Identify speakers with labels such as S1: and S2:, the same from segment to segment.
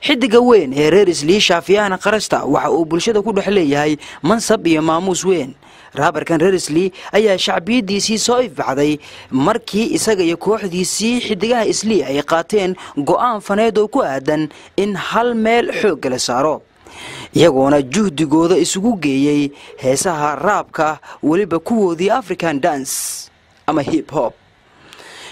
S1: xidiga weyn ee reer Islii Shaafiyana Qarasta waxa uu bulshada ku dhex leeyahay mansab iyo maamuus weyn. raabarkan reer Islii ayaa shacbiyadiisii soo ifbaxday markii isaga iyo kooxdiisii xidigaha Islii ay qaateen go'aan faneed oo ku aadan in hal meel xoog la saaro, iyagoona juhdigooda isugu geeyay heesaha raabka waliba kuwoodii African dance ama hip hop.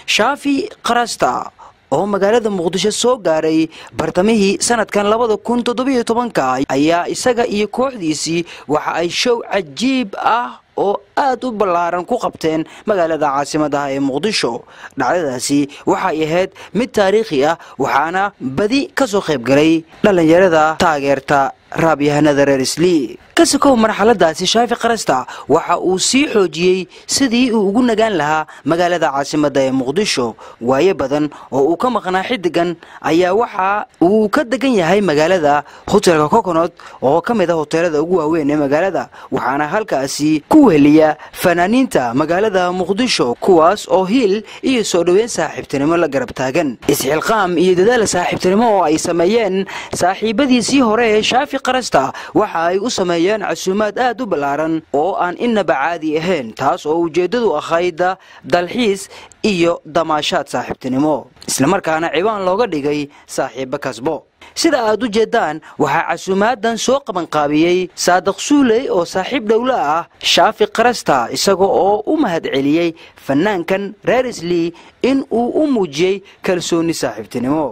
S1: Shaafi Qarasta oo magaalada Muqdisho soo gaaray bartamihii sanadkan 2017 ayaa isaga iyo kooxdiisii waxa ay show cajiib ah oo aad u ballaaran ku qabteen magaalada caasimadda ee Muqdisho. dhacdadaasi waxay ahayd mid taariikhi ah, waxaana badi ka soo qayb galay dhalinyarada taageerta raabyahanada reer Islii. kasoo marxaladaasi Shaafi Qarasta waxa uu sii xoojiyay sidii uu ugu nagaan lahaa magaalada caasimadda ee Muqdisho. waaye badan oo uu ka maqnaa xidigan ayaa waxa uu ka degan yahay magaalada hotelka Coconut oo kamid ah hoteelada ugu waaweyn ee magaalada, waxaana halkaasi ku weheliya fanaaniinta magaalada Muqdisho kuwaas oo hiil iyo soo dhaweyn saaxiibtinimo la garab taagan. isxilqaam iyo dadaal saaxiibtinimo oo ay sameeyeen saaxiibadiisii hore ee Shaafi Qarasta waxa ay u sameeyeen casuumaad aad u ballaaran oo aan inaba caadi ahayn, taas oo ujeedadu ahayd dalxiis iyo damaashaad saaxiibtinimo, isla markaana ciwaan looga dhigay saaxiibo kasbo. sida aad u jeedaan waxa casuumaadan soo qaban qaabiyay Saadiq Suuley oo saaxiib dawla ah Shaafi Qarasta, isaga oo u mahad celiyay fanaankan reer Islii in uu u muujiyay kalsooni saaxiibtinimo.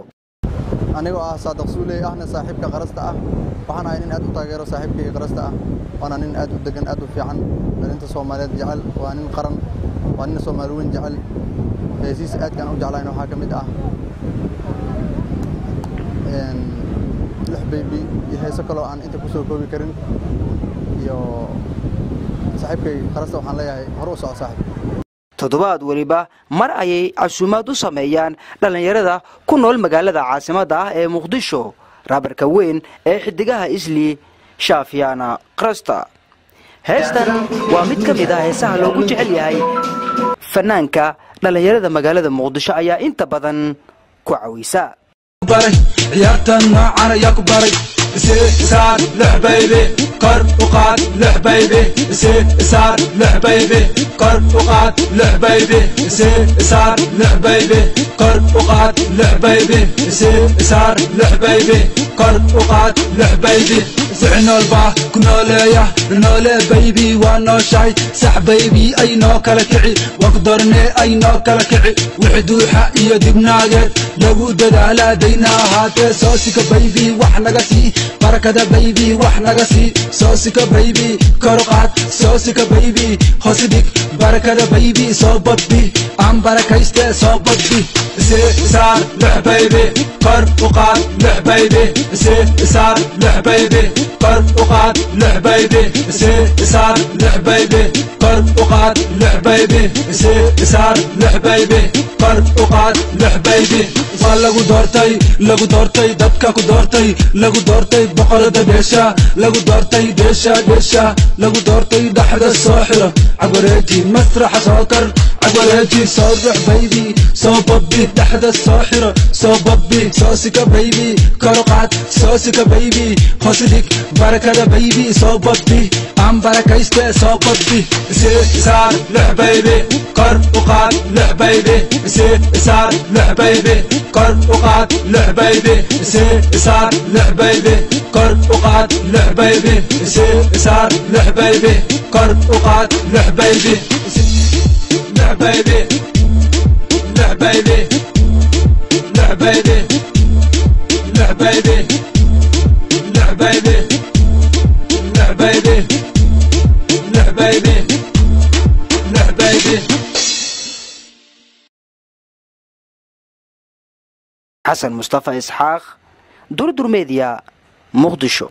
S2: anigoo ah Saadiq Suuley ahna saaxiibka Qarasta ah, waxaan ahay nin aad u taageero saaxiibkayga Qarasta ah, waana nin aad u degan aad u fiican, dhalinta Soomaaliyeed jecel, waa nin qaran, waa nin Soomaali weyn jecel. heesiisa aadkaan u jeclayn waxaa ka mid ah lix baby iyo heeso kale oo aan inta ku soo koobi karin. iyo saaxiibkay Qarasta waxaan leeyahay hor u soco saaxiib.
S1: toddobaad waliba mar ayay casuumaad u sameeyaan dhalinyarada ku nool magaalada caasimadda ah ee Muqdisho. raabarka weyn ee xidigaha Islii Shaafiyana Qarasta, heestan waa mid ka mid ah heesaha loogu jecel yahay fanaanka. dhalinyarada magaalada Muqdisho ayaa inta badan ku cawisa
S3: ciyaartan noocan ayaa ku baray isaar lix baby kor u qaad lix baby isaar lix baby kor u qaad lix baby isaar lix baby kor u qaad lix baby isaar lix baby kor u qaad lix baby sicnoolba ku nooleeya noole baby waa nooshahay sax baby ay noo kala kici waa ku doornee ay noo kala kici wixii duuxa iyo dibnaageed lagu dadaalaa dayna ahaatee soosika baby wax naga sii barakada baby wax naga sii soosika baby kor u qaad soosika baby hoos dhig barakada baby soo badbi aan barakayste soo badbi isaar lix baby kor u qaad lix baby isaar lix baby kor u qaad lix baby isaar lix baby kor u qaad lix baby isaar lix baby kor u qaad lix baby. waa lagu doortay dadka ku doortay lagu doortay boqorada dheesha lagu doortay dheesha lagu doortay dhaxda soo xiro cagwareeji masraxa soo kar cagwareeji soo rux baby soo babbi dhaxda soo xiro soo babbi soosika baby kor u qaad soosika baby hoos dhig barakada baby soo babbi aan barakayste soo babbi isaar lix baby kor u qaad lix baby isaar lix baby kor u qaad lix baby isaar lix baby kor u qaad lix baby isaar lix baby kor u qaad lix baby lix baby lix baby lix baby lix baby lix baby lix baby lix baby lix baby.
S1: حسن مصطفى إسحاق، دردر ميديا، مقدشو.